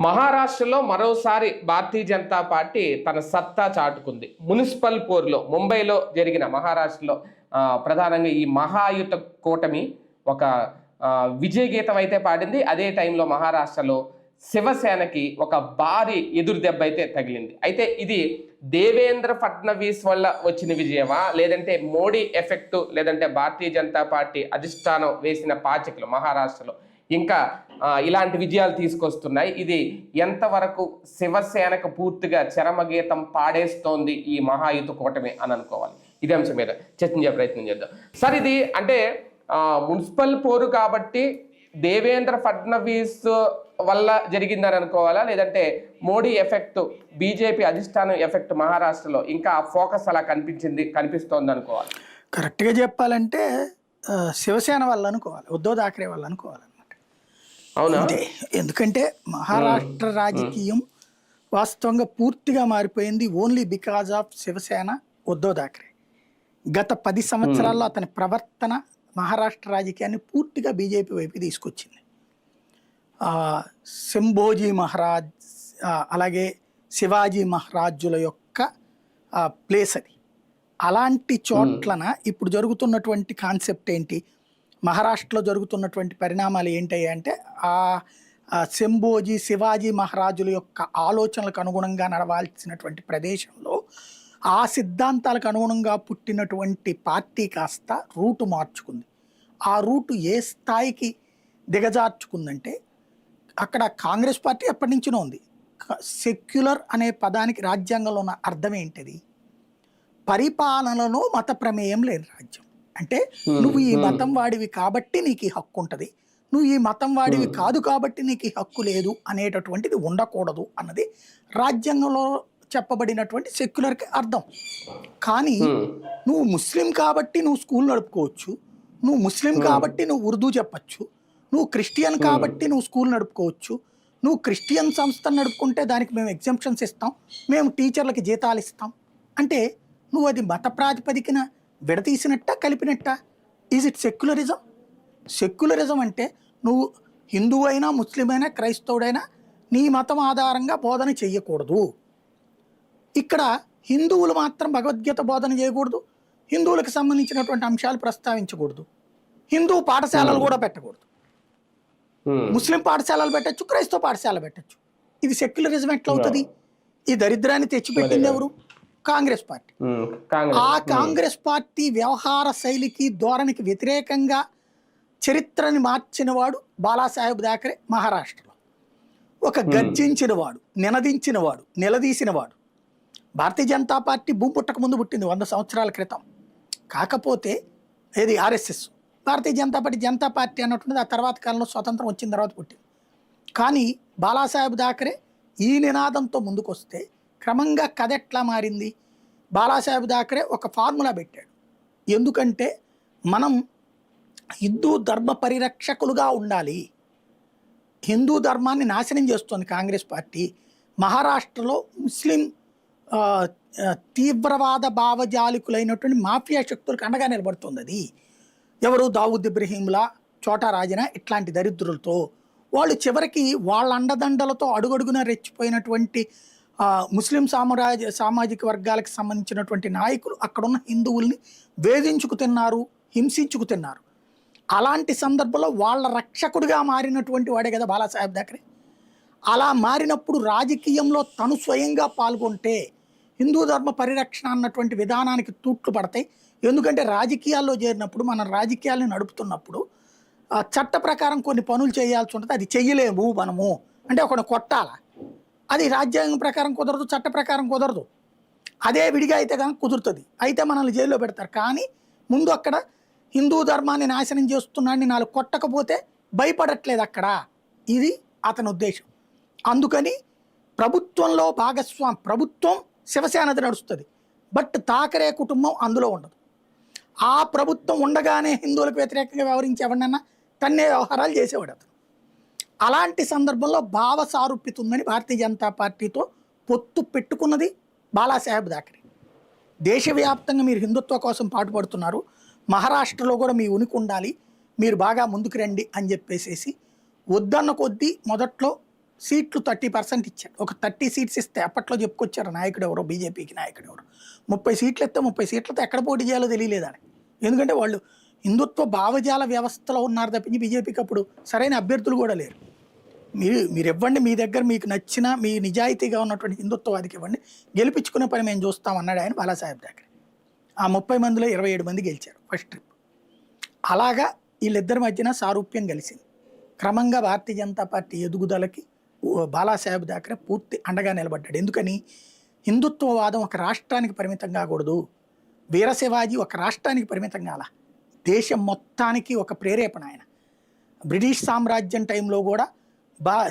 మహారాష్ట్రలో మరోసారి భారతీయ జనతా పార్టీ తన సత్తా చాటుకుంది. మున్సిపల్ పోర్లో ముంబైలో జరిగిన మహారాష్ట్రలో ప్రధానంగా ఈ మహాయుత కూటమి ఒక విజయ గీతం అయితే పాడింది. అదే టైంలో మహారాష్ట్రలో శివసేనకి ఒక భారీ ఎదురు దెబ్బ అయితే తగిలింది. అయితే ఇది దేవేంద్ర ఫడ్నవీస్ వల్ల వచ్చిన విజయమా, లేదంటే మోడీ ఎఫెక్టు, లేదంటే భారతీయ జనతా పార్టీ అధిష్టానం వేసిన పాచికలు మహారాష్ట్రలో ఇంకా ఇలాంటి విజయాలు తీసుకొస్తున్నాయి. ఇది ఎంతవరకు శివసేనకు పూర్తిగా చరమగీతం పాడేస్తోంది ఈ మహాయుత కూటమి అని అనుకోవాలి. ఇదే అంశం మీద చర్చించే ప్రయత్నం చేద్దాం. సార్, ఇది అంటే మున్సిపల్ పోరు కాబట్టి దేవేంద్ర ఫడ్నవీస్ వల్ల జరిగిందని అనుకోవాలా, లేదంటే మోడీ ఎఫెక్ట్, బీజేపీ అధిష్టానం ఎఫెక్ట్ మహారాష్ట్రలో ఇంకా ఫోకస్ అలా కనిపిస్తోంది అనుకోవాలి? కరెక్ట్గా చెప్పాలంటే శివసేన వల్ల అనుకోవాలి, ఉద్ధవ్ ఠాక్రే వల్ల అనుకోవాలి. అంతే. ఎందుకంటే మహారాష్ట్ర రాజకీయం వాస్తవంగా పూర్తిగా మారిపోయింది only because of Shiv Sena, Uddhav Thackeray. గత 10 సంవత్సరాల్లో అతని ప్రవర్తన మహారాష్ట్ర రాజకీయాన్ని పూర్తిగా బీజేపీ వైపుకి తీసుకొచ్చింది. శంభోజీ మహారాజ్ అలాగే శివాజీ మహారాజుల యొక్క ప్లేస్ అది. అలాంటి చోట్లన ఇప్పుడు జరుగుతున్నటువంటి కాన్సెప్ట్ ఏంటి, మహారాష్ట్రలో జరుగుతున్నటువంటి పరిణామాలు ఏంటయ్యా అంటే శంభోజీ శివాజీ మహారాజుల యొక్క ఆలోచనలకు అనుగుణంగా నడవాల్సినటువంటి ప్రదేశంలో ఆ సిద్ధాంతాలకు అనుగుణంగా పుట్టినటువంటి పార్టీ కాస్త రూటు మార్చుకుంది. ఆ రూటు ఏ స్థాయికి దిగజార్చుకుందంటే, అక్కడ కాంగ్రెస్ పార్టీ ఎప్పటి నుంచినో ఉంది. సెక్యులర్ అనే పదానికి రాజ్యాంగంలో ఉన్న అర్థం ఏంటిది? పరిపాలనలో మత ప్రమేయం లేని రాజ్యం. అంటే నువ్వు ఈ మతం వాడివి కాబట్టి నీకు ఈ హక్కు ఉంటుంది, నువ్వు ఈ మతం వాడివి కాదు కాబట్టి నీకు ఈ హక్కు లేదు అనేటటువంటిది ఉండకూడదు అన్నది రాజ్యాంగంలో చెప్పబడినటువంటి సెక్యులర్కి అర్థం. కానీ నువ్వు ముస్లిం కాబట్టి నువ్వు స్కూల్ నడుపుకోవచ్చు, నువ్వు ముస్లిం కాబట్టి నువ్వు ఉర్దూ చెప్పచ్చు, నువ్వు క్రిస్టియన్ కాబట్టి నువ్వు స్కూల్ నడుపుకోవచ్చు, నువ్వు క్రిస్టియన్ సంస్థను నడుపుకుంటే దానికి మేము ఎగ్జంప్షన్స్ ఇస్తాం, మేము టీచర్లకి జీతాలు ఇస్తాం అంటే నువ్వు అది మత ప్రాతిపదికన విడతీసినట్ట కలిపినట్ట? Is it secularism? సెక్యులరిజం అంటే నువ్వు హిందువు అయినా ముస్లిం అయినా క్రైస్తవుడైనా నీ మతం ఆధారంగా బోధన చెయ్యకూడదు. ఇక్కడ హిందువులు మాత్రం భగవద్గీత బోధన చేయకూడదు, హిందువులకు సంబంధించినటువంటి అంశాలు ప్రస్తావించకూడదు, హిందూ పాఠశాలలు కూడా పెట్టకూడదు. ముస్లిం పాఠశాలలు పెట్టచ్చు, క్రైస్తవ పాఠశాల పెట్టచ్చు. ఇది సెక్యులరిజం ఎట్లా అవుతుంది? ఈ దరిద్రాన్ని తెచ్చిపెట్టింది ఎవరు? కాంగ్రెస్ పార్టీ. ఆ కాంగ్రెస్ పార్టీ వ్యవహార శైలికి ధోరణికి వ్యతిరేకంగా చరిత్రని మార్చిన వాడు బాలాసాహెబ్ ఠాక్రే. మహారాష్ట్రలో ఒక గర్జించిన వాడు, నినదించిన వాడు, నిలదీసిన వాడు. భారతీయ జనతా పార్టీ భూమి పుట్టక ముందు పుట్టింది 100 సంవత్సరాల క్రితం. కాకపోతే ఏది ఆర్ఎస్ఎస్, భారతీయ జనతా పార్టీ అన్నటువంటిది ఆ తర్వాత కాలంలో స్వతంత్రం వచ్చిన తర్వాత పుట్టింది. కానీ బాలాసాహెబ్ ఠాక్రే ఈ నినాదంతో ముందుకు వస్తే క్రమంగా కథ ఎట్లా మారింది? బాలాసాహెబ్ ఠాక్రే ఒక ఫార్ములా పెట్టాడు. ఎందుకంటే మనం హిందూ ధర్మ పరిరక్షకులుగా ఉండాలి. హిందూ ధర్మాన్ని నాశనం చేస్తోంది కాంగ్రెస్ పార్టీ. మహారాష్ట్రలో ముస్లిం తీవ్రవాద భావజాలికులైనటువంటి మాఫియా శక్తులకు అండగా నిలబడుతుంది. అది ఎవరు? దావూద్ ఇబ్రహీంలా, చోటా రాజనా ఇట్లాంటి దరిద్రులతో వాళ్ళు చివరికి వాళ్ళ అండదండలతో అడుగడుగున రెచ్చిపోయినటువంటి ముస్లిం సామాజిక వర్గాలకు సంబంధించినటువంటి నాయకులు అక్కడున్న హిందువుల్ని వేధించుకు తిన్నారు, హింసించుకు తిన్నారు. అలాంటి సందర్భంలో వాళ్ళ రక్షకుడిగా మారినటువంటి వాడే కదా బాలాసాహెబ్ ఠాక్రే. అలా మారినప్పుడు రాజకీయంలో తను స్వయంగా పాల్గొంటే హిందూ ధర్మ పరిరక్షణ అన్నటువంటి విధానానికి తూట్లు పడతాయి. ఎందుకంటే రాజకీయాల్లో చేరినప్పుడు, మనం రాజకీయాలను నడుపుతున్నప్పుడు చట్ట ప్రకారం కొన్ని పనులు చేయాల్సి ఉంటుంది. అది చెయ్యలేము మనము అంటే ఒకటి కొట్టాల, అది రాజ్యాంగం ప్రకారం కుదరదు, చట్ట ప్రకారం కుదరదు. అదే విడిగా అయితే కనుక కుదురుతుంది, అయితే మనల్ని జైల్లో పెడతారు. కానీ ముందు అక్కడ హిందూ ధర్మాన్ని నాశనం చేస్తున్నాడని నాలుగు కొట్టకపోతే భయపడట్లేదు అక్కడ. ఇది అతని ఉద్దేశం. అందుకని ప్రభుత్వంలో ప్రభుత్వం శివసేనది నడుస్తుంది, బట్ ఠాక్రే కుటుంబం అందులో ఉండదు. ఆ ప్రభుత్వం ఉండగానే హిందువులకు వ్యతిరేకంగా వ్యవహరించి ఎవరినన్నా తన్నే వ్యవహారాలు చేసేవాడు అతను. అలాంటి సందర్భంలో భావ సారూప్యత ఉందని భారతీయ జనతా పార్టీతో పొత్తు పెట్టుకున్నది బాలాసాహెబ్ ఠాక్రే. దేశవ్యాప్తంగా మీరు హిందుత్వ కోసం పాటుపడుతున్నారు, మహారాష్ట్రలో కూడా మీ ఉనికి ఉండాలి, మీరు బాగా ముందుకు రండి అని చెప్పేసి వద్దన్న కొద్దీ మొదట్లో సీట్లు 30% ఇచ్చాడు. ఒక 30 సీట్స్ ఇస్తే అప్పట్లో చెప్పుకొచ్చారు నాయకుడు ఎవరో, బీజేపీకి నాయకుడు ఎవరు, 30 సీట్లు ఇస్తే 30 సీట్లతో ఎక్కడ పోటీ చేయాలో తెలియలేదని. ఎందుకంటే వాళ్ళు హిందుత్వ భావజాల వ్యవస్థలో ఉన్నారు తప్పించి బీజేపీకి అప్పుడు సరైన అభ్యర్థులు కూడా లేరు. మీరు ఇవ్వండి, మీ దగ్గర మీకు నచ్చిన మీ నిజాయితీగా ఉన్నటువంటి హిందుత్వవాదికి ఇవ్వండి, గెలిపించుకునే పని మేము చూస్తామన్నాడు ఆయన బాలాసాహెబ్ థాకరే. ఆ 30 మందిలో 27 మంది గెలిచారు ఫస్ట్ ట్రిప్. అలాగా వీళ్ళిద్దరి మధ్యన సారూప్యం కలిసింది. క్రమంగా భారతీయ జనతా పార్టీ ఎదుగుదలకి బాలాసాహెబ్ థాకరే పూర్తి అండగా నిలబడ్డాడు. ఎందుకని? హిందుత్వవాదం ఒక రాష్ట్రానికి పరిమితం కాకూడదు. వీర శివాజీ ఒక రాష్ట్రానికి పరిమితం కాల, దేశం మొత్తానికి ఒక ప్రేరేపణ ఆయన. బ్రిటిష్ సామ్రాజ్యం టైంలో కూడా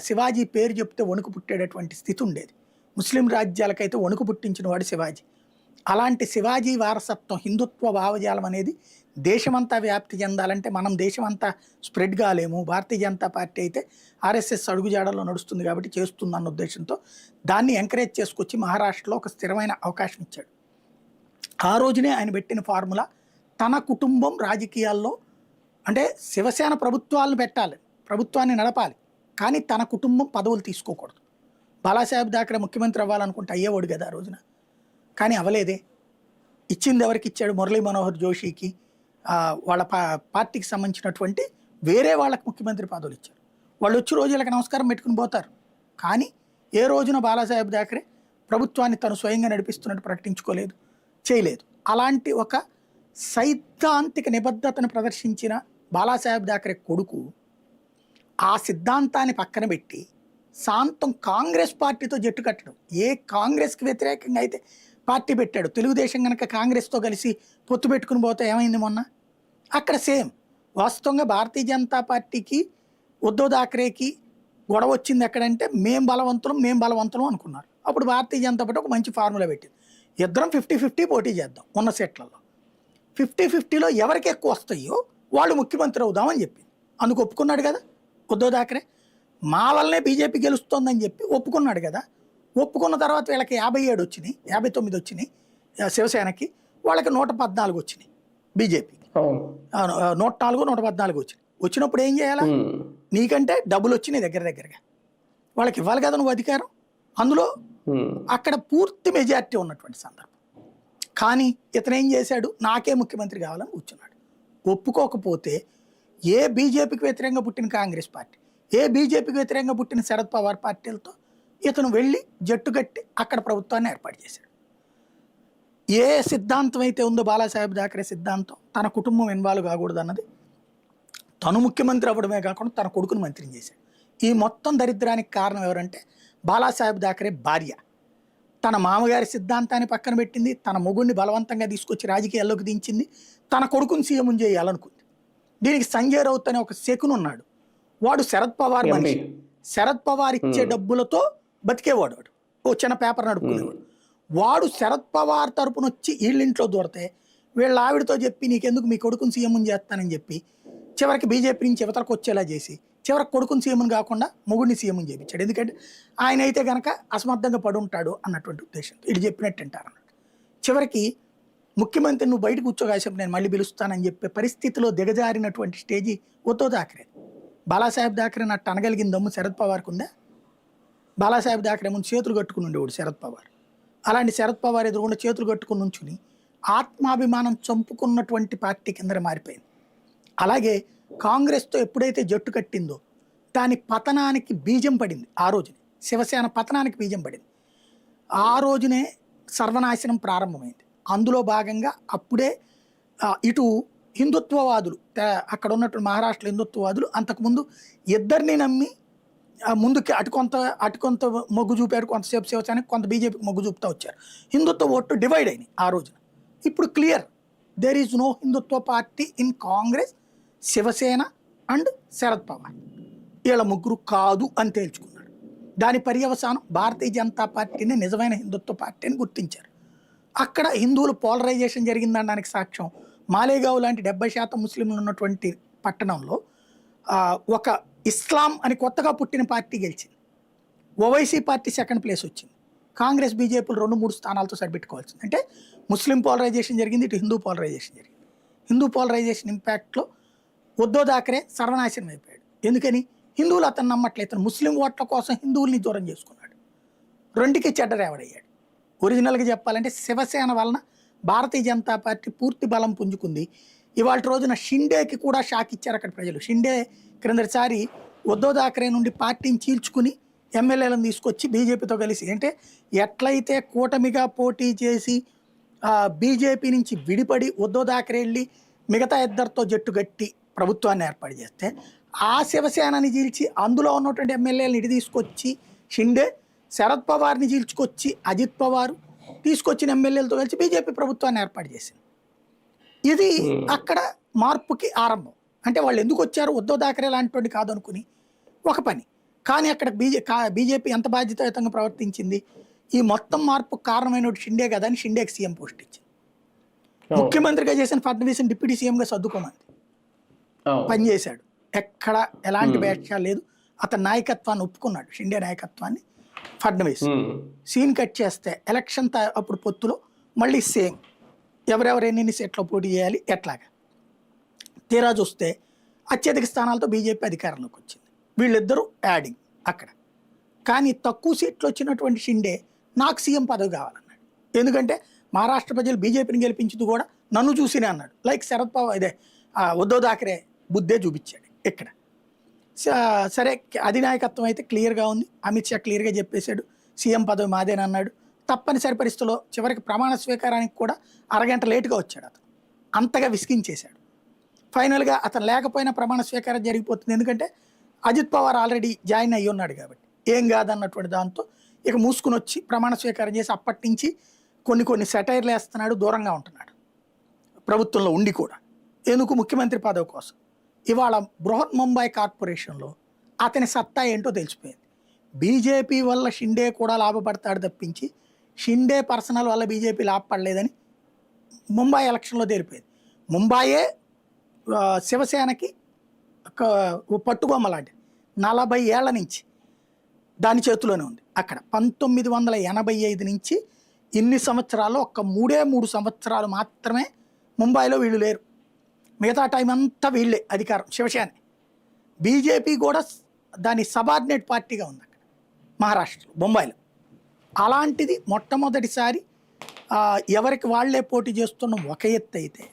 శివాజీ పేరు చెప్తే వణుకు పుట్టేటటువంటి స్థితి ఉండేది. ముస్లిం రాజ్యాలకైతే వణుకు పుట్టించిన వాడు శివాజీ. అలాంటి శివాజీ వారసత్వం, హిందుత్వ భావజాలం అనేది దేశమంతా వ్యాప్తి చెందాలంటే మనం దేశమంతా స్ప్రెడ్ కాలేము. భారతీయ జనతా పార్టీ అయితే ఆర్ఎస్ఎస్ అడుగుజాడల్లో నడుస్తుంది కాబట్టి చేస్తుందన్న ఉద్దేశంతో దాన్ని ఎంకరేజ్ చేసుకొచ్చి మహారాష్ట్రలో ఒక స్థిరమైన అవకాశం ఇచ్చాడు. ఆ రోజునే ఆయన పెట్టిన ఫార్ములా, తన కుటుంబం రాజకీయాల్లో, అంటే శివసేన ప్రభుత్వాలను పెట్టాలి, ప్రభుత్వాన్ని నడపాలి, కానీ తన కుటుంబం పదవులు తీసుకోకూడదు. బాలాసాహెబ్ థాకరే ముఖ్యమంత్రి అవ్వాలనుకుంటే అయ్యేవాడు కదా ఆ రోజున, కానీ అవలేదే. ఇచ్చింది ఎవరికి ఇచ్చాడు? మురళీ మనోహర్ జోషికి, వాళ్ళ పార్టీకి సంబంధించినటువంటి వేరే వాళ్ళకి ముఖ్యమంత్రి పదవులు ఇచ్చారు. వాళ్ళు వచ్చి రోజులకు నమస్కారం పెట్టుకుని పోతారు. కానీ ఏ రోజున బాలాసాహెబ్ థాకరే ప్రభుత్వాన్ని తను స్వయంగా నడిపిస్తున్నట్టు ప్రకటించుకోలేదు, చేయలేదు. అలాంటి ఒక సైద్ధాంతిక నిబద్ధతను ప్రదర్శించిన బాలాసాహెబ్ థాకరే కొడుకు ఆ సిద్ధాంతాన్ని పక్కన పెట్టి శాంతం కాంగ్రెస్ పార్టీతో జట్టు కట్టడం. ఏ కాంగ్రెస్కి వ్యతిరేకంగా అయితే పార్టీ పెట్టాడు, తెలుగుదేశం కనుక కాంగ్రెస్తో కలిసి పొత్తు పెట్టుకుని పోతే ఏమైంది మొన్న? అక్కడ సేమ్. వాస్తవంగా భారతీయ జనతా పార్టీకి ఉద్ధవ్ థాకరేకి గొడవ వచ్చింది ఎక్కడంటే మేం బలవంతులం అనుకున్నారు. అప్పుడు భారతీయ జనతా పార్టీ ఒక మంచి ఫార్ములా పెట్టింది, ఇద్దరం 50-50 పోటీ చేద్దాం, ఉన్న సీట్లలో 50-50లో ఎవరికి ఎక్కువ వస్తాయో వాళ్ళు ముఖ్యమంత్రి అవుదామని చెప్పింది. అందుకు ఒప్పుకున్నాడు కదా ఉద్ధవ్ థాకరే. మా వల్లనే బీజేపీ గెలుస్తోందని చెప్పి ఒప్పుకున్నాడు కదా. ఒప్పుకున్న తర్వాత వీళ్ళకి 57 వచ్చినాయి, 59 వచ్చినాయి శివసేనకి, వాళ్ళకి 114 వచ్చినాయి బీజేపీకి. 104, 114 వచ్చినాయి. వచ్చినప్పుడు ఏం చేయాలా? నీకంటే డబ్బులు వచ్చినాయి దగ్గరగా, వాళ్ళకి ఇవ్వాలి కదా నువ్వు అధికారం. అందులో అక్కడ పూర్తి మెజారిటీ ఉన్నటువంటి సందర్భం. కానీ ఇతను ఏం చేశాడు? నాకే ముఖ్యమంత్రి కావాలని కూర్చున్నాడు. ఒప్పుకోకపోతే ఏ బీజేపీకి వ్యతిరేకంగా పుట్టిన కాంగ్రెస్ పార్టీ, ఏ బీజేపీకి వ్యతిరేకంగా పుట్టిన శరద్ పవార్ పార్టీలతో ఇతను వెళ్ళి జట్టు కట్టి అక్కడ ప్రభుత్వాన్ని ఏర్పాటు చేశాడు. ఏ సిద్ధాంతం అయితే ఉందో బాలాసాహెబ్ థాకరే సిద్ధాంతం, తన కుటుంబం ఇన్వాల్వ్ కాకూడదు అన్నది, తను ముఖ్యమంత్రి అవ్వడమే కాకుండా తన కొడుకును మంత్రిని చేశాడు. ఈ మొత్తం దరిద్రానికి కారణం ఎవరంటే బాలాసాహెబ్ థాకరే భార్య. తన మామగారి సిద్ధాంతాన్ని పక్కన పెట్టింది, తన మొగుడిని బలవంతంగా తీసుకొచ్చి రాజకీయాల్లోకి దించింది, తన కొడుకుని సీఎం చేయాలనుకుంది. దీనికి సంజయ్ రౌత్ అనే ఒక శకును ఉన్నాడు, వాడు శరద్ పవార్ మనిషి. శరద్ పవార్ ఇచ్చే డబ్బులతో బతికేవాడు, వాడు ఓ చిన్న పేపర్ నడుపుకునేవాడు. వాడు శరద్ పవార్ తరపున వచ్చి వీళ్ళింట్లో దూరితే వీళ్ళ ఆవిడతో చెప్పి నీకెందుకు మీ కొడుకుని సీఎం చేస్తానని చెప్పి చివరికి బీజేపీ నుంచి యువతలకు వచ్చేలా చేసి చివరికి కొడుకుని సీఎం కాకుండా మొగుడిని సీఎం చేయించాడు. ఎందుకంటే ఆయన అయితే కనుక అసమర్థంగా పడి ఉంటాడు అన్నటువంటి ఉద్దేశంతో వీళ్ళు చెప్పినట్టు అంటారు అన్నట్టు. చివరికి ముఖ్యమంత్రి నువ్వు బయట కూర్చోగాసేపు నేను మళ్ళీ పిలుస్తానని చెప్పే పరిస్థితిలో దిగజారినటువంటి స్టేజీ ఉద్ధవ్ థాకరే. బాలాసాహెబ్ థాకరే నట్టు అనగలిగిన దమ్ము శరద్ పవార్కు ఉందా? బాలాసాహెబ్ థాకరే ముందు చేతులు కట్టుకుని ఉండేవాడు శరద్ పవార్. అలాంటి శరద్ పవార్ ఎదురుగుండా చేతులు కట్టుకుని ఉంచుని ఆత్మాభిమానం చంపుకున్నటువంటి పార్టీ కింద మారిపోయింది. అలాగే కాంగ్రెస్తో ఎప్పుడైతే జట్టు కట్టిందో దాని పతనానికి బీజం పడింది. ఆ రోజునే శివసేన పతనానికి బీజం పడింది. ఆ రోజునే సర్వనాశనం ప్రారంభమైంది. అందులో భాగంగా అప్పుడే ఇటు హిందుత్వవాదులు, అక్కడ ఉన్నటువంటి మహారాష్ట్ర హిందుత్వవాదులు అంతకుముందు ఇద్దరిని నమ్మి ముందుకి అటు కొంత మొగ్గు చూపారు, కొంతసేపు శివసేనకి, కొంత బీజేపీకి మొగ్గు చూపుతూ వచ్చారు. హిందుత్వ ఓట్లు డివైడ్ అయినాయి ఆ రోజున. ఇప్పుడు clear, there is no Hindutva party in Congress, Shiv Sena and Sharad Pawar. వీళ్ళ ముగ్గురు కాదు అని తేల్చుకున్నాడు. దాని పర్యవసానం భారతీయ జనతా పార్టీని నిజమైన హిందుత్వ పార్టీ అని గుర్తించారు. అక్కడ హిందువులు పోలరైజేషన్ జరిగిందనడానికి సాక్ష్యం మాలేగావ్ లాంటి 70% ముస్లింలు ఉన్నటువంటి పట్టణంలో ఒక ఇస్లాం అని కొత్తగా పుట్టిన పార్టీ గెలిచింది. ఓవైసీ పార్టీ సెకండ్ ప్లేస్ వచ్చింది. కాంగ్రెస్ బీజేపీలు 2-3 స్థానాలతో సరిపెట్టుకోవాల్సింది. అంటే ముస్లిం పోలరైజేషన్ జరిగింది, ఇటు హిందూ పోలరైజేషన్ జరిగింది. హిందూ పోలరైజేషన్ ఇంపాక్ట్లో ఉద్ధవ్ థాకరే సర్వనాశనం అయిపోయాడు. ఎందుకని? హిందువులు అతను నమ్మట్లేదు. ఇతను ముస్లిం ఓట్ల కోసం హిందువుల్ని దూరం చేసుకున్నాడు. రెండుకి చెడ్డరేవడయ్యాడు. ఒరిజినల్గా చెప్పాలంటే శివసేన వలన భారతీయ జనతా పార్టీ పూర్తి బలం పుంజుకుంది. ఇవాళ రోజున షిండేకి కూడా షాక్ ఇచ్చారు అక్కడ ప్రజలు. షిండే క్రిందటిసారి ఉద్ధవ్ థాకరే నుండి పార్టీని చీల్చుకుని ఎమ్మెల్యేలను తీసుకొచ్చి బీజేపీతో కలిసి, అంటే ఎట్లయితే కూటమిగా పోటీ చేసి బీజేపీ నుంచి విడిపడి ఉద్ధవ్ థాకరే వెళ్ళి మిగతా ఇద్దరితో జట్టు గట్టి ప్రభుత్వాన్ని ఏర్పాటు చేస్తే, ఆ శివసేనని చీల్చి అందులో ఉన్నటువంటి ఎమ్మెల్యేలను ఇటు తీసుకొచ్చి షిండే, శరద్ పవార్ని చీల్చుకొచ్చి అజిత్ పవార్ తీసుకొచ్చిన ఎమ్మెల్యేలతో కలిసి బీజేపీ ప్రభుత్వాన్ని ఏర్పాటు చేసింది. ఇది అక్కడ మార్పుకి ఆరంభం. అంటే వాళ్ళు ఎందుకు వచ్చారు, ఉద్ధవ్ థాకరే లాంటి కాదు అనుకుని ఒక పని. కానీ అక్కడ బీజేపీ ఎంత బాధ్యతాయుతంగా ప్రవర్తించింది, ఈ మొత్తం మార్పుకు కారణమైన షిండే కదా అని షిండేకి సీఎం పోస్ట్ ఇచ్చింది. ముఖ్యమంత్రిగా చేసిన ఫడ్నవీస్ని డిప్యూటీ సీఎంగా సర్దుకోమంది. పనిచేశాడు. ఎక్కడ ఎలాంటి వ్యాఖ్య లేదు. అతని నాయకత్వాన్ని ఒప్పుకున్నాడు, షిండే నాయకత్వాన్ని. ఫడ్నవీస్ సీన్ కట్ చేస్తే ఎలక్షన్ అప్పుడు పొత్తులో మళ్ళీ సేమ్, ఎవరెవరు ఎన్ని సీట్లో పోటీ చేయాలి ఎట్లాగా. తీరా చూస్తే అత్యధిక స్థానాలతో బీజేపీ అధికారంలోకి వచ్చింది. వీళ్ళిద్దరూ యాడింగ్ అక్కడ. కానీ తక్కువ సీట్లు వచ్చినటువంటి షిండే నాకు సీఎం పదవి కావాలన్నాడు. ఎందుకంటే మహారాష్ట్ర ప్రజలు బీజేపీని గెలిపించింది కూడా నన్ను చూసినే అన్నాడు. లైక్ శరద్ పవార్ ఇదే ఉద్ధవ్ థాకరే బుద్ధే చూపించాడు ఇక్కడ. సరే, అధినాయకత్వం అయితే క్లియర్గా ఉంది. అమిత్ షా క్లియర్గా చెప్పేశాడు సీఎం పదవి మాదేనన్నాడు. తప్పనిసరి పరిస్థితుల్లో చివరికి ప్రమాణ స్వీకారానికి కూడా అరగంట లేటుగా వచ్చాడు. అతను అంతగా విసిగించేశాడు. ఫైనల్గా అతను లేకపోయినా ప్రమాణ స్వీకారం జరిగిపోతుంది. ఎందుకంటే అజిత్ పవార్ ఆల్రెడీ జాయిన్ అయ్యి ఉన్నాడు కాబట్టి ఏం కాదన్నటువంటి దాంతో ఇక మూసుకుని వచ్చి ప్రమాణ స్వీకారం చేసి అప్పటి నుంచి కొన్ని సెటైర్లు వేస్తున్నాడు, దూరంగా ఉంటున్నాడు ప్రభుత్వంలో ఉండి కూడా. ఎందుకు, ముఖ్యమంత్రి పదవి కోసం. ఇవాళ బృహత్ ముంబై కార్పొరేషన్లో అతని సత్తా ఏంటో తెలిసిపోయింది. బీజేపీ వల్ల షిండే కూడా లాభపడతాడు తప్పించి షిండే పర్సనల్ వల్ల బీజేపీ లాభపడలేదని ముంబై ఎలక్షన్లో తేలిపోయింది. ముంబైయే శివసేనకి పట్టుబొమ్మ లాంటిది. 40 ఏళ్ల నుంచి దాని చేతిలోనే ఉంది. అక్కడ 1985 నుంచి ఇన్ని సంవత్సరాలు ఒక్క 3 సంవత్సరాలు మాత్రమే ముంబైలో వీళ్ళు లేరు. మిగతా టైం అంతా వీళ్ళే అధికారం, శివసేన. బీజేపీ కూడా దాని సబార్డినేట్ పార్టీగా ఉంది అక్కడ మహారాష్ట్రలో, ముంబైలో. అలాంటిది మొట్టమొదటిసారి ఎవరికి వాళ్లే పోటీ చేస్తున్న ఒక ఎత్తు అయితే,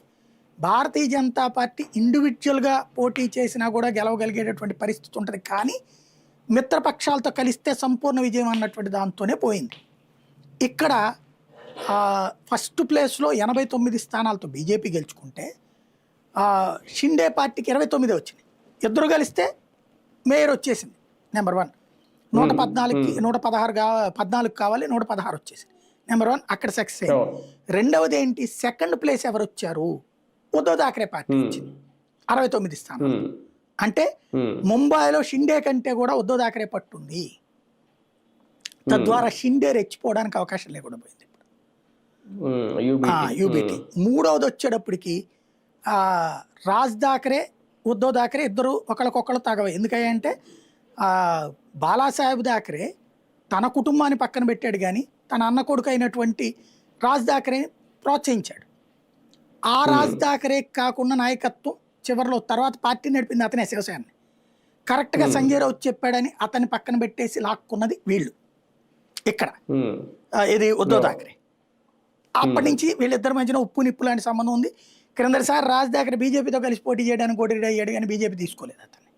భారతీయ జనతా పార్టీ ఇండివిజువల్గా పోటీ చేసినా కూడా గెలవగలిగేటటువంటి పరిస్థితి ఉంటుంది. కానీ మిత్రపక్షాలతో కలిస్తే సంపూర్ణ విజయం అన్నటువంటి దాంతోనే పోయింది. ఇక్కడ ఫస్ట్ ప్లేస్లో 89 స్థానాలతో బీజేపీ గెలుచుకుంటే షిండే పార్టీకి 29 వచ్చినాయి. ఇద్దరు కలిస్తే మేయర్ వచ్చేసింది నెంబర్ 1. 114కి 114 కావాలి, 116 వచ్చేసింది. నెంబర్ 1 అక్కడ సక్సెస్ అయింది. రెండవది ఏంటి, సెకండ్ ప్లేస్ ఎవరు వచ్చారు, ఉద్ధవ్ థాకరే పార్టీ వచ్చింది 69 స్థానాలు. అంటే ముంబైలో షిండే కంటే కూడా ఉద్ధవ్ థాకరే పట్టుంది. తద్వారా షిండే రెచ్చిపోవడానికి అవకాశం లేకుండా పోయింది. యూబీటీ మూడవది వచ్చేటప్పటికి రాజ్ థాకరే, ఉద్ధవ్ థాకరే ఇద్దరు ఒకరికొకరు తగవే. ఎందుకంటే బాలాసాహెబ్ థాకరే తన కుటుంబాన్ని పక్కన పెట్టాడు, కానీ తన అన్న కొడుకు అయినటువంటి రాజ్ థాకరేని ప్రోత్సహించాడు. ఆ రాజ్ థాకరే కాకుండా నాయకత్వం చివరిలో తర్వాత పార్టీ నడిపింది అతనే, శివసేనని. కరెక్ట్గా సంజయ్ రౌత్ చెప్పాడని అతన్ని పక్కన పెట్టేసి లాక్కున్నది వీళ్ళు ఇక్కడ. ఇది ఉద్ధవ్ థాకరే. అప్పటి నుంచి వీళ్ళిద్దరి మధ్యన ఉప్పు నిప్పు లాంటి సంబంధం ఉంది. క్రిందటిసారి రాజ్ థాకరే బీజేపీతో కలిసి పోటీ చేయడానికి పోటీ అయ్యాడు, కానీ బీజేపీ తీసుకోలేదు అతన్ని.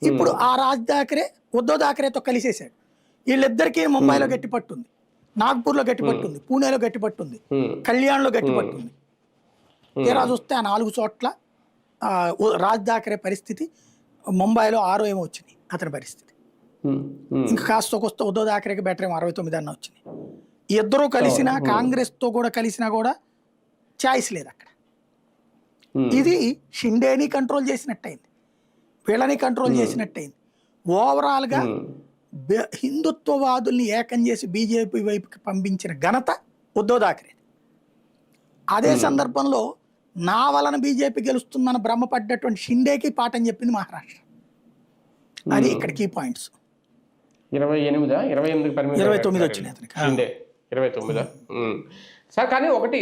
ఇప్పుడు ఆ రాజ్ థాకరే ఉద్ధవ్ థాకరేతో కలిసేసాడు. వీళ్ళిద్దరికీ ముంబైలో గట్టి పట్టుంది, నాగ్పూర్లో గట్టి పట్టుంది, పూణేలో గట్టి పట్టుంది, కళ్యాణ్లో గట్టి పట్టుంది. తీరా చూస్తే ఆ 4 చోట్ల రాజ్ థాకరే పరిస్థితి, ముంబైలో 6 ఏమో వచ్చినాయి అతని పరిస్థితి. ఇంకా కాస్త కొస్త ఉద్ధవ్ థాకరేకి బెటర్ ఏమో 69 అన్న వచ్చినాయి. ఇద్దరూ కలిసినా, కాంగ్రెస్తో కూడా కలిసినా కూడా ఛాయిస్ లేదు అక్కడ. ఇది షిండేని కంట్రోల్ చేసినట్టయింది, వీళ్ళని కంట్రోల్ చేసినట్టయింది. ఓవరాల్గా హిందుత్వవాదుల్ని ఏకం చేసి బీజేపీ వైపుకి పంపించిన ఘనత ఉద్ధవ్ థాకరే. అదే సందర్భంలో నా వలన బీజేపీ గెలుస్తుందని భ్రమపడ్డటువంటి షిండేకి పాఠం చెప్పింది మహారాష్ట్ర. అది ఇక్కడ కీ పాయింట్స్. 29 వచ్చినాయి అతనికి. 29 సార్. కానీ ఒకటి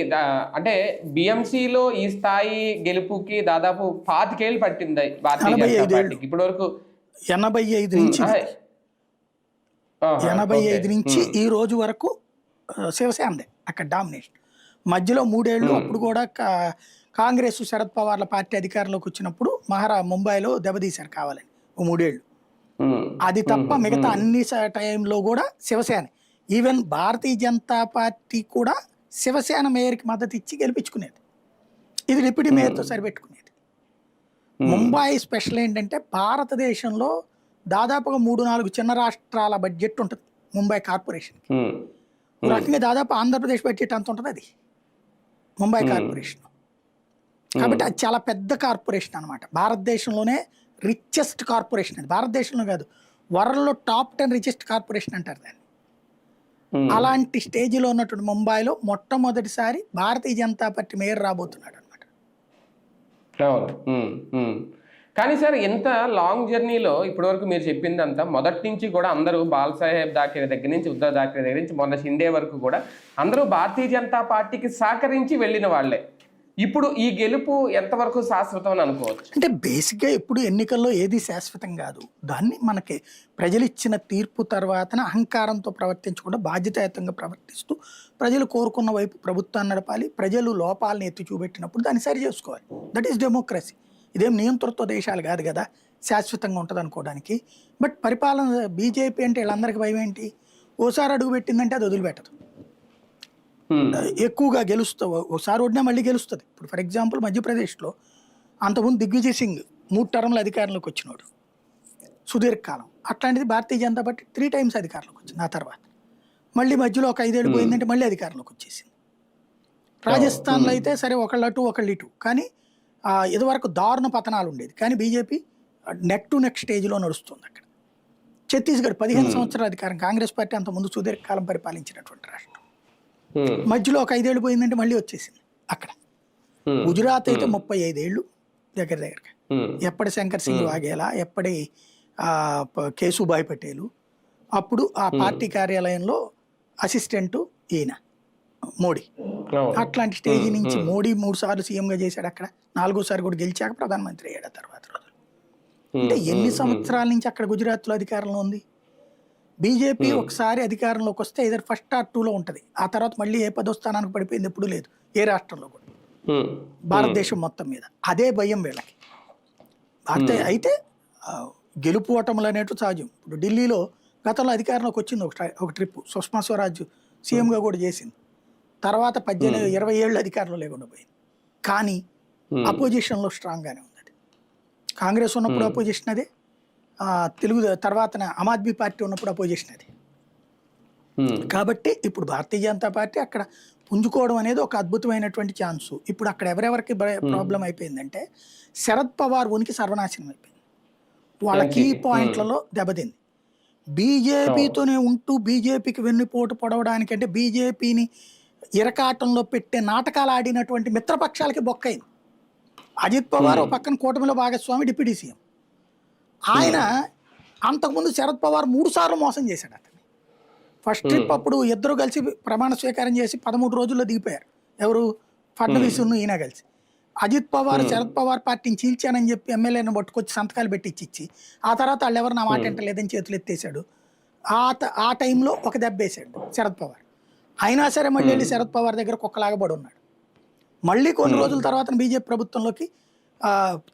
అంటే బిఎంసీలో ఈ స్థాయి గెలుపుకి దాదాపు 25 ఏళ్ళు పట్టింది భారతీయ జనతా పార్టీకి. ఇప్పటి వరకు 85 నుంచి ఆహా, ఆహా, 85 ఓకే. నుంచి ఈ రోజు వరకు శివసేనదే అక్కడ డామినేషన్. మధ్యలో 3 ఏళ్ళు అప్పుడు కూడా కాంగ్రెస్ శరద్ పవార్ల పార్టీ అధికారంలోకి వచ్చినప్పుడు ముంబైలో దెబ్బతీశారు కావాలని ఓ 3 ఏళ్ళు. అది తప్ప మిగతా అన్ని టైంలో కూడా శివసేన. ఈవెన్ భారతీయ జనతా పార్టీ కూడా శివసేన మేయర్కి మద్దతు ఇచ్చి గెలిపించుకునేది. ఇది డిప్యూటీ మేయర్తో సరిపెట్టుకునేది. ముంబై స్పెషల్ ఏంటంటే భారతదేశంలో దాదాపుగా 3-4 చిన్న రాష్ట్రాల బడ్జెట్ ఉంటుంది ముంబై కార్పొరేషన్కి. ఒక రకంగా దాదాపు ఆంధ్రప్రదేశ్ బడ్జెట్ అంత ఉంటుంది అది ముంబై కార్పొరేషన్. కాబట్టి అది చాలా పెద్ద కార్పొరేషన్ అనమాట. భారతదేశంలోనే రిచెస్ట్ కార్పొరేషన్ అది. భారతదేశంలో కాదు, వరల్డ్లో టాప్ 10 రిచెస్ట్ కార్పొరేషన్ అంటారు దాన్ని. అలాంటి స్టేజ్లో ఉన్నటువంటి ముంబైలో మొట్టమొదటిసారి భారతీయ జనతా పార్టీ మేయర్ రాబోతున్నాడు అనమాట. కానీ సార్ ఎంత లాంగ్ జర్నీలో ఇప్పటివరకు మీరు చెప్పిందంతా మొదటి నుంచి కూడా అందరూ బాలసాహెబ్ థాకరే దగ్గర నుంచి, ఉద్ధవ్ థాకరే దగ్గర నుంచి మొన్న షిండే వరకు కూడా అందరూ భారతీయ జనతా పార్టీకి సహకరించి వెళ్ళిన వాళ్ళే. ఇప్పుడు ఈ గెలుపు ఎంతవరకు శాశ్వతం అని అనుకోవచ్చు? అంటే బేసిక్గా ఎప్పుడు ఎన్నికల్లో ఏది శాశ్వతం కాదు. దాన్ని మనకి ప్రజలు ఇచ్చిన తీర్పు తర్వాతన అహంకారంతో ప్రవర్తించకుండా బాధ్యతాయుతంగా ప్రవర్తిస్తూ ప్రజలు కోరుకున్న వైపు ప్రభుత్వాన్ని నడపాలి. ప్రజలు లోపాలను ఎత్తి చూపెట్టినప్పుడు దాన్ని సరి చేసుకోవాలి. That is democracy. ఇదేం నియంతృత్వ దేశాలు కాదు కదా శాశ్వతంగా ఉంటుంది అనుకోవడానికి. బట్ పరిపాలన బీజేపీ అంటే వీళ్ళందరికీ భయం ఏంటి? ఓసారి అడుగు పెట్టిందంటే అది వదిలిపెట్టదు. ఎక్కువగా ఒకసారి ఓడినా మళ్ళీ గెలుస్తుంది. ఇప్పుడు ఫర్ ఎగ్జాంపుల్ మధ్యప్రదేశ్లో అంతకుముందు దిగ్విజయ్ సింగ్ 3 టర్మ్ల అధికారంలోకి వచ్చినాడు సుదీర్ఘకాలం. అట్లాంటిది భారతీయ జనతా పార్టీ 3 టైమ్స్ అధికారంలోకి వచ్చింది. ఆ తర్వాత మళ్ళీ మధ్యలో ఒక 5 ఏళ్ళు పోయిందంటే మళ్ళీ అధికారంలోకి వచ్చేసింది. రాజస్థాన్లో అయితే సరే ఒకళ్ళు అటు ఒకళ్ళు ఇటు, కానీ ఇదివరకు దారుణ పతనాలు ఉండేది. కానీ బీజేపీ నెక్ టు నెక్ స్టేజ్లో నడుస్తుంది అక్కడ. ఛత్తీస్గఢ్ 15 సంవత్సరాల అధికారం, కాంగ్రెస్ పార్టీ అంతకుముందు సుదీర్ఘకాలం పరిపాలించినటువంటి రాష్ట్రం. మధ్యలో ఒక 5 ఏళ్ళు పోయిందంటే మళ్ళీ వచ్చేసింది అక్కడ. గుజరాత్ అయితే 35 ఏళ్ళు దగ్గరగా. ఎప్పటి శంకర్ సింగ్ వాఘేలా, ఎప్పటి కేశుభాయ్ పటేలు. అప్పుడు ఆ పార్టీ కార్యాలయంలో అసిస్టెంటు ఈయన మోడీ. అట్లాంటి స్టేజీ నుంచి మోడీ 3 సార్లు సీఎంగా చేశాడు అక్కడ. 4వ సారి కూడా గెలిచాక ప్రధానమంత్రి అయ్యాడు తర్వాత రోజులు. అంటే ఎన్ని సంవత్సరాల నుంచి అక్కడ గుజరాత్లో అధికారంలో ఉంది. బీజేపీ ఒకసారి అధికారంలోకి వస్తే ఇద్దరు ఫస్ట్ ఆర్ 2లో ఉంటుంది. ఆ తర్వాత మళ్ళీ ఏ 10వ స్థానానికి పడిపోయింది ఎప్పుడూ లేదు ఏ రాష్ట్రంలో కూడా భారతదేశం మొత్తం మీద. అదే భయం వీళ్ళకి. అయితే గెలుపు ఓటములు అనేటు సహజం. ఇప్పుడు ఢిల్లీలో గతంలో అధికారంలోకి వచ్చింది ఒక ట్రిప్, సుష్మా స్వరాజ్ సీఎంగా కూడా చేసింది. తర్వాత 18-20 ఏళ్ళు అధికారంలో లేకుండా పోయింది. కానీ అపోజిషన్లో స్ట్రాంగ్గానే ఉంది. అది కాంగ్రెస్ ఉన్నప్పుడు అపోజిషన్ అదే, తెలుగు తర్వాత ఆమ్ ఆద్మీ పార్టీ ఉన్నప్పుడు అపోజిషన్ అది. కాబట్టి ఇప్పుడు భారతీయ జనతా పార్టీ అక్కడ పుంజుకోవడం అనేది ఒక అద్భుతమైనటువంటి ఛాన్సు. ఇప్పుడు అక్కడ ఎవరెవరికి ప్రాబ్లం అయిపోయిందంటే శరద్ పవార్ ఉనికి సర్వనాశనం అయిపోయింది. వాళ్ళ కీ పాయింట్లలో దెబ్బతింది. బీజేపీతోనే ఉంటూ బీజేపీకి వెన్నుపోటు పొడవడానికంటే బీజేపీని ఇరకాటంలో పెట్టే నాటకాలు ఆడినటువంటి మిత్రపక్షాలకి బొక్కైంది. అజిత్ పవార్ పక్కన కూటమిలో భాగస్వామి డిప్యూటీ సీఎం. ఆయన అంతకుముందు శరద్ పవార్ 3 సార్లు మోసం చేశాడు అతన్ని. ఫస్ట్ ట్రిప్ అప్పుడు ఇద్దరు కలిసి ప్రమాణ స్వీకారం చేసి 13 రోజుల్లో దిగిపోయారు. ఎవరు? ఫడ్నవీస్ ఈయన కలిసి. అజిత్ పవార్ శరద్ పవార్ పార్టీని చీల్చానని చెప్పి ఎమ్మెల్యేని పట్టుకొచ్చి సంతకాలు పెట్టి ఇచ్చి ఆ తర్వాత వాళ్ళు ఎవరు నా మాట ఎంటలేదని చేతులు ఎత్తేసాడు. ఆ టైంలో ఒక దెబ్బ వేసాడు శరద్ పవార్. అయినా సరే మళ్ళీ వెళ్ళి శరద్ పవార్ దగ్గర కుక్కలాగా పడి ఉన్నాడు. మళ్ళీ కొన్ని రోజుల తర్వాత బీజేపీ ప్రభుత్వంలోకి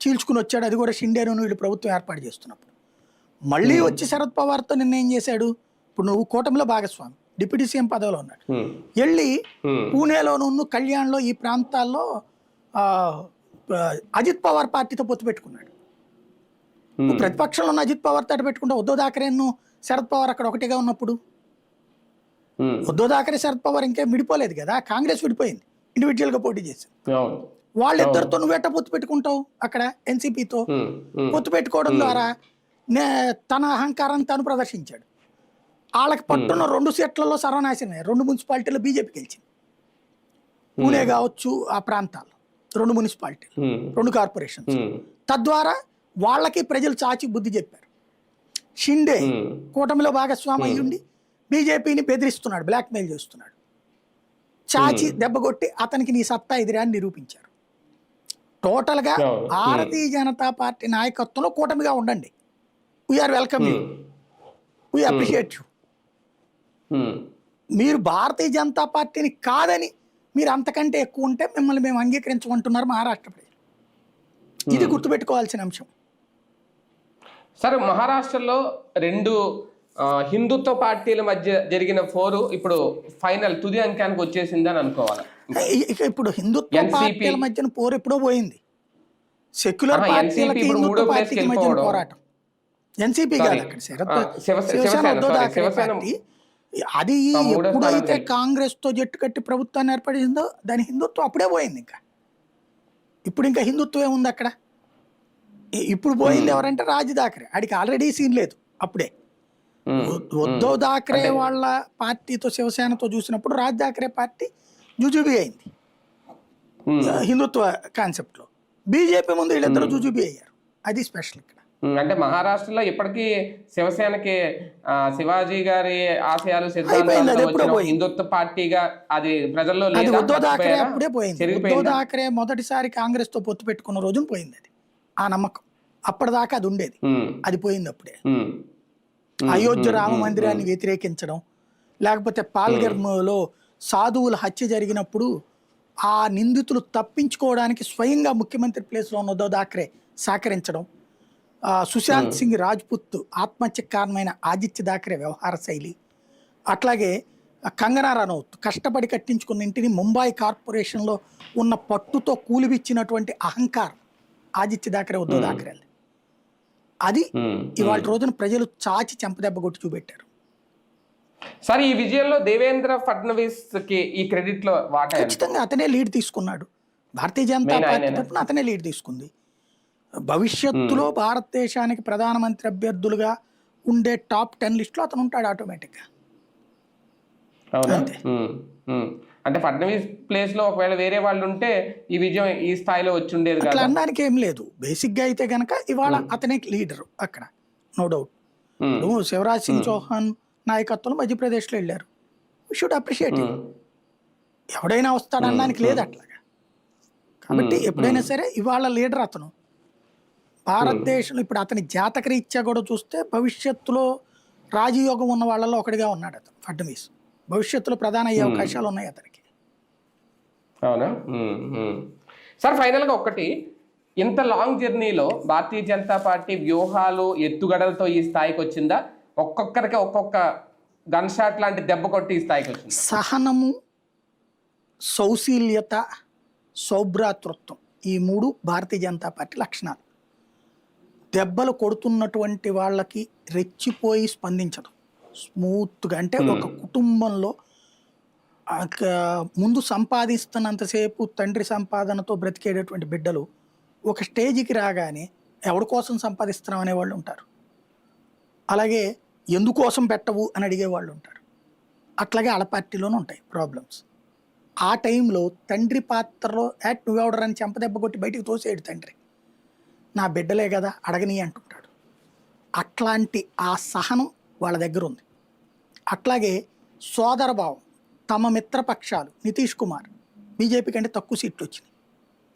చీల్చుకుని వచ్చాడు. అది కూడా షిండేను వీళ్ళు ప్రభుత్వం ఏర్పాటు చేస్తున్నప్పుడు. మళ్ళీ వచ్చి శరద్ పవార్తో నిన్న ఏం చేశాడు? ఇప్పుడు నువ్వు కూటమిలో భాగస్వామి, డిప్యూటీ సీఎం పదవిలో ఉన్నాడు. వెళ్ళి పూణేలోను కళ్యాణ్లో ఈ ప్రాంతాల్లో అజిత్ పవార్ పార్టీతో పొత్తు పెట్టుకున్నాడు. ప్రతిపక్షంలో ఉన్న అజిత్ పవార్ తోటి పెట్టుకుంటే ఉద్ధవ్ థాకరేను శరద్ పవార్ అక్కడ ఒకటిగా ఉన్నప్పుడు ఉద్ధవ్ థాకరే శరద్ పవార్ ఇంకేం విడిపోలేదు కదా. కాంగ్రెస్ విడిపోయింది, ఇండివిజువల్గా పోటీ చేసింది. వాళ్ళిద్దరితో నువ్వెట్ట పొత్తు పెట్టుకుంటావు? అక్కడ ఎన్సీపీతో పొత్తు పెట్టుకోవడం ద్వారా తన అహంకారాన్ని తను ప్రదర్శించాడు. వాళ్ళకి పట్టున్న 2 సీట్లలో సర్వనాశనం. 2 మున్సిపాలిటీలో బీజేపీ గెలిచింది. పూణే కావచ్చు, ఆ ప్రాంతాల్లో 2 మున్సిపాలిటీలు, 2 కార్పొరేషన్స్. తద్వారా వాళ్ళకి ప్రజలు చాచి బుద్ధి చెప్పారు. షిండే కూటమిలో భాగస్వామి అయ్యుండి బీజేపీని బెదిరిస్తున్నాడు, బ్లాక్మెయిల్ చేస్తున్నాడు. చాచి దెబ్బకొట్టి అతనికి నీ సత్తా ఎదిరా అని నిరూపించారు. టోటల్గా భారతీయ జనతా పార్టీ నాయకత్వంలో కూటమిగా ఉండండి. We are welcome you, we appreciate you. మీరు భారతీయ జనతా పార్టీని కాదని మీరు అంతకంటే ఎక్కువ ఉంటే మిమ్మల్ని మేము అంగీకరించమంటున్నారు మహారాష్ట్ర ప్రజలు. ఇది గుర్తుపెట్టుకోవాల్సిన అంశం. సరే, మహారాష్ట్రలో రెండు హిందుత్వ పార్టీల మధ్య జరిగిన పోరు ఇప్పుడు ఫైనల్ తుది అంకానికి వచ్చేసిందని అనుకోవాలి. ఇక ఇప్పుడు హిందుత్వ పార్టీల మధ్యన పోరు ఎప్పుడో పోయింది. సెక్యులర్ పార్టీలకి హిందుత్వ పార్టీకి మధ్యన పోరాటం. ఎన్సీపీ కాదు అక్కడ, శివసేన ఉద్ధవ్ ఠాక్రే పార్టీ. అది ఎప్పుడైతే కాంగ్రెస్ తో జట్టు కట్టి ప్రభుత్వాన్ని ఏర్పడిందో దాని హిందుత్వం అప్పుడే పోయింది. ఇప్పుడు ఇంకా హిందుత్వం ఏముంది అక్కడ? ఇప్పుడు పోయింది ఎవరంటే రాజ్ ఠాక్రే. ఆడికి ఆల్రెడీ సీన్ లేదు. అప్పుడే ఉద్ధవ్ ఠాక్రే వాళ్ళ పార్టీతో శివసేనతో చూసినప్పుడు రాజ్ ఠాక్రే పార్టీ జుజుబీ అయింది హిందుత్వ కాన్సెప్ట్ లో. బీజేపీ ముందు వీళ్ళిద్దరు జుజుబీ అయ్యారు. అది స్పెషల్ ఇక్కడ. అంటే మహారాష్ట్రలో ఇప్పటికీ శివసేనకి శివాజీ గారి ఆశయాలు సిద్ధాంతాలు హిందుత్వ పార్టీగా అది ప్రజల్లో లేదు. ఉద్ధవ్ ఠాక్రే అప్పుడే పోయింది. ఉద్ధవ్ ఠాక్రే మొదటిసారి కాంగ్రెస్ తో పొత్తు పెట్టుకున్న రోజున పోయింది అది. ఆ నమ్మకం అప్పటిదాకా అది ఉండేది, అది పోయింది అప్పుడే. అయోధ్య రామ మందిరాన్ని వ్యతిరేకించడం, లేకపోతే పాల్గర్లో సాధువుల హత్య జరిగినప్పుడు ఆ నిందితులు తప్పించుకోవడానికి స్వయంగా ముఖ్యమంత్రి ప్లేస్లో ఉన్న ఉద్ధవ్ ఠాక్రే సహకరించడం, సుశాంత్ సింగ్ రాజ్పుత్ ఆత్మహత్యకు కారణమైన ఆదిత్య ఠాక్రే వ్యవహార శైలి, అట్లాగే కంగనా రనౌత్ కష్టపడి కట్టించుకున్న ఇంటిని ముంబై కార్పొరేషన్లో ఉన్న పట్టుతో కూలివిచ్చినటువంటి అహంకారం ఆదిత్య ఠాక్రే ఉద్ధవ్ ఠాక్రే. అది ఇవాళ రోజున ప్రజలు చాచి చెంపదెబ్బ కొట్టి చూపెట్టారు. సార్, ఈ విజయంలో దేవేంద్ర ఫడ్నవీస్ కి ఈ క్రెడిట్ లో వాటా ఖచ్చితంగా అతనే లీడ్ తీసుకున్నాడు. భారతీయ జనతా పార్టీ తరఫున అతనే లీడ్ తీసుకుంది. భవిష్యత్తులో భారతదేశానికి ప్రధానమంత్రి అభ్యర్థులుగా ఉండే టాప్ 10 లిస్టులో అతను ఉంటాడు ఆటోమేటిక్గా. అంటే ఫడ్నవీస్ ప్లేస్ లో ఒకవేళ వేరే వాళ్ళు ఉంటే ఈ విజయం ఈ స్థాయిలో వచ్చి ఉండేది అట్లా అనడానికి ఏం లేదు. బేసిక్ గా అయితే గనక ఇవాళ అతనే లీడర్ అక్కడ, నో డౌట్. శివరాజ్ సింగ్ చౌహాన్ నాయకత్వంలో మధ్యప్రదేశ్లో వెళ్ళారు. We should appreciate. ఎవడైనా వస్తాడనడానికి లేదు అట్లాగా. కాబట్టి ఎప్పుడైనా సరే ఇవాళ లీడర్ అతను. భారతదేశంలో ఇప్పుడు అతని జాతక రీత్యా కూడా చూస్తే భవిష్యత్తులో రాజయోగం ఉన్న వాళ్ళలో ఒకటిగా ఉన్నాడు అతను ఫడ్నవీస్. భవిష్యత్తులో ప్రధాన అయ్యే అవకాశాలు ఉన్నాయి అతనికి. అవునా సార్? ఫైనల్గా ఒకటి, ఇంత లాంగ్ జర్నీలో భారతీయ జనతా పార్టీ వ్యూహాలు ఎత్తుగడలతో ఈ స్థాయికి వచ్చిందా? ఒక్కొక్కరికి ఒక్కొక్క గన్ షాట్ లాంటి దెబ్బ కొట్టి ఈ స్థాయికి వచ్చింది. సహనము, సౌశీల్యత, సౌభ్రాతృత్వం, ఈ 3 భారతీయ జనతా పార్టీ లక్షణాలు. దెబ్బలు కొడుతున్నటువంటి వాళ్ళకి రెచ్చిపోయి స్పందించడం, స్మూత్గా. అంటే ఒక కుటుంబంలో ముందు సంపాదిస్తున్నంతసేపు తండ్రి సంపాదనతో బ్రతికేటటువంటి బిడ్డలు ఒక స్టేజ్కి రాగానే ఎవరి కోసం సంపాదిస్తున్నాం అనేవాళ్ళు ఉంటారు. అలాగే ఎందుకోసం పెట్టవు అని అడిగేవాళ్ళు ఉంటారు. అట్లాగే వాళ్ళ పార్టీలోనూ ఉంటాయి ప్రాబ్లమ్స్. ఆ టైంలో తండ్రి పాత్రలో నువ్వెవడరని చెంపదెబ్బ కొట్టి బయటికి తోసేడు తండ్రి. నా బిడ్డలే కదా అడగని అంటుంటాడు. అట్లాంటి ఆ సహనం వాళ్ళ దగ్గర ఉంది. అట్లాగే సోదరభావం. తమ మిత్రపక్షాలు నితీష్ కుమార్ బీజేపీ కంటే తక్కువ సీట్లు వచ్చినాయి,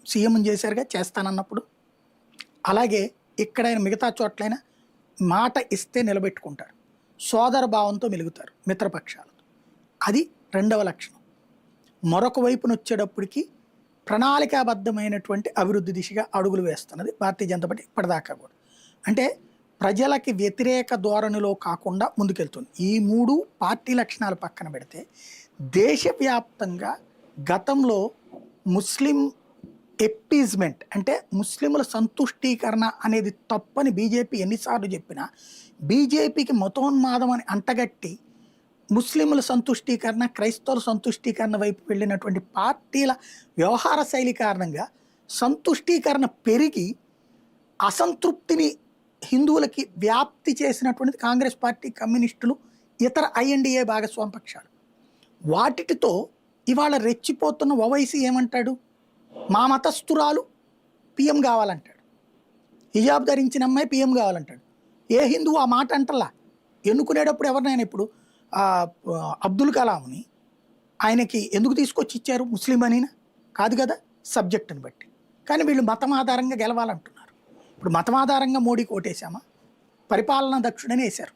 సీఎం చేశారుగా చేస్తానన్నప్పుడు. అలాగే ఇక్కడైనా మిగతా చోట్లైనా మాట ఇస్తే నిలబెట్టుకుంటారు, సోదర భావంతో మెలుగుతారు మిత్రపక్షాలతో. అది రెండవ లక్షణం. మరొక వైపున వచ్చేటప్పటికి ప్రణాళికాబద్ధమైనటువంటి అభివృద్ధి దిశగా అడుగులు వేస్తున్నది భారతీయ జనతా పార్టీ ఇప్పటిదాకా కూడా. అంటే ప్రజలకి వ్యతిరేక ధోరణిలో కాకుండా ముందుకెళ్తుంది. ఈ 3 పార్టీ లక్షణాలు పక్కన పెడితే దేశవ్యాప్తంగా గతంలో ముస్లిం ఎప్పీజ్మెంట్ అంటే ముస్లింల సంతుష్టీకరణ అనేది తప్పని బీజేపీ ఎన్నిసార్లు చెప్పినా బీజేపీకి మతోన్మాదం అని అంటగట్టి ముస్లింల సంతుష్టీకరణ, క్రైస్తవుల సంతుష్టీకరణ వైపు వెళ్ళినటువంటి పార్టీల వ్యవహార శైలి కారణంగా సంతుష్టీకరణ పెరిగి అసంతృప్తిని హిందువులకి వ్యాప్తి చేసినటువంటిది కాంగ్రెస్ పార్టీ, కమ్యూనిస్టులు, ఇతర ఐఎన్డీఏ భాగస్వామ్య పక్షాలు. వాటితో ఇవాళ రెచ్చిపోతున్న ఓవైసీ ఏమంటాడు? మా మతస్థురాలు పిఎం కావాలంటాడు, హిజాబ్ ధరించిన అమ్మాయి పిఎం కావాలంటాడు. ఏ హిందువు ఆ మాట అంటలా. ఎన్నుకునేటప్పుడు ఎవరినైనా ఇప్పుడు అబ్దుల్ కలాంని ఆయనకి ఎందుకు తీసుకొచ్చి ఇచ్చారు? ముస్లిం అనినా కాదు కదా, సబ్జెక్టుని బట్టి. కానీ వీళ్ళు మతం ఆధారంగా గెలవాలంటున్నారు. ఇప్పుడు మతం ఆధారంగా మోడీకి ఓటేసామా? పరిపాలనా దక్షుడని వేశారు.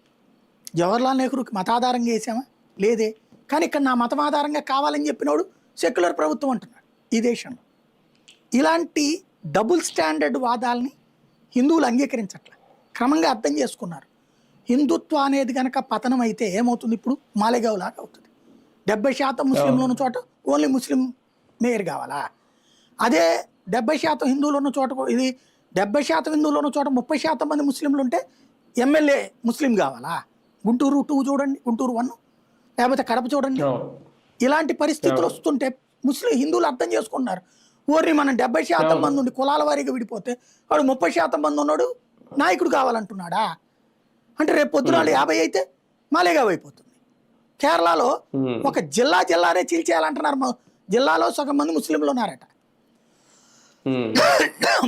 జవహర్లాల్ నెహ్రూకి మతాధారంగా వేసామా? లేదే. కానీ ఇక్కడ నా మతం ఆధారంగా కావాలని చెప్పినోడు సెక్యులర్ ప్రభుత్వం అంటున్నాడు ఈ దేశంలో. ఇలాంటి డబుల్ స్టాండర్డ్ వాదాలని హిందువులు అంగీకరించట్ల, క్రమంగా అర్థం చేసుకున్నారు. హిందుత్వ అనేది కనుక పతనం అయితే ఏమవుతుంది? ఇప్పుడు మాలేగావ్ లాగా అవుతుంది. 70% ముస్లింలు ఉన్న చోట ఓన్లీ ముస్లిం మేయర్ కావాలా? అదే 70% హిందువులు ఉన్న చోట, ఇది 70% హిందువులు ఉన్న చోట 30% మంది ముస్లింలు ఉంటే ఎమ్మెల్యే ముస్లిం కావాలా? గుంటూరు 2 చూడండి, గుంటూరు 1, లేకపోతే కడప చూడండి. ఇలాంటి పరిస్థితులు వస్తుంటే హిందువులు అర్థం చేసుకున్నారు. ఓర్ని మనం 70% మంది ఉండి కులాల వారీగా విడిపోతే వాడు 30% మంది ఉన్నాడు నాయకుడు కావాలంటున్నాడా? అంటే రేపు పొద్దున 50 అయితే మాలేగావ్ అయిపోతుంది. కేరళలో ఒక జిల్లానే చీల్చేయాలంటున్నారు. జిల్లాలో సగం మంది ముస్లింలు ఉన్నారట.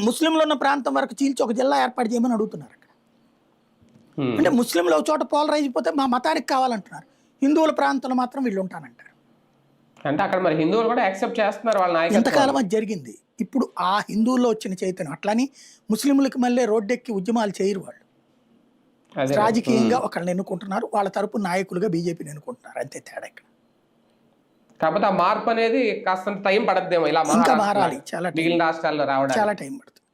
ముస్లింలు ఉన్న ప్రాంతం వరకు చీల్చి ఒక జిల్లా ఏర్పాటు చేయమని అడుగుతున్నారు అక్కడ. అంటే ముస్లింలు ఒక చోట పోలరైజ్ అయిపోతే మా మతానికి కావాలంటున్నారు. హిందువుల ప్రాంతంలో మాత్రం వీళ్ళు ఉంటానంటారు. అంటే అక్కడ మరి హిందువులు కూడా యాక్సెప్ట్ చేస్తున్నారు వాళ్ళ నాయకులు. ఎంతకాలం అది జరిగింది. ఇప్పుడు ఆ హిందువుల్లో వచ్చిన చైతన్యం అట్లని ముస్లింలకు మళ్ళీ రోడ్డెక్కి ఉద్యమాలు చేయరు. వాళ్ళు రాజకీయంగా ఒకళ్ళని ఎన్నుకుంటున్నారు, వాళ్ళ తరపు నాయకులుగా బీజేపీని ఎన్నుకుంటున్నారు, అంతే తేడా ఇక్కడ. కాకపోతే ఆ మార్పు అనేది కాస్త టైం పడద్దేమో, ఇలా ఇంకా మారాలి, చాలా మిగిలిన రాష్ట్రాల్లో రావడానికి చాలా టైం పడుతుంది.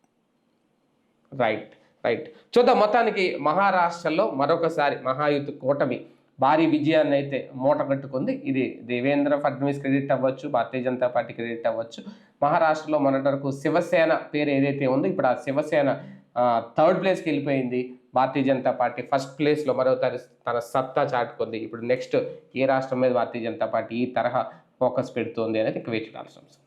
రైట్ చూద్దాం. మొత్తానికి మహారాష్ట్రలో మరొకసారి మహాయుతి కూటమి భారీ విజయాన్ని అయితే మూట కట్టుకుంది. ఇది దేవేంద్ర ఫడ్నవీస్ క్రెడిట్ అవ్వచ్చు, భారతీయ జనతా పార్టీ క్రెడిట్ అవ్వచ్చు. మహారాష్ట్రలో మొన్నటి వరకు శివసేన పేరు ఏదైతే ఉందో ఇప్పుడు ఆ శివసేన 3rd ప్లేస్కి వెళ్ళిపోయింది. భారతీయ జనతా పార్టీ 1st ప్లేస్లో మరోసారి తన సత్తా చాటుకుంది. ఇప్పుడు నెక్స్ట్ ఏ రాష్ట్రం మీద భారతీయ జనతా పార్టీ ఈ తరహా ఫోకస్ పెడుతుంది అనేది వేచి చూడాల్సిన అంశం.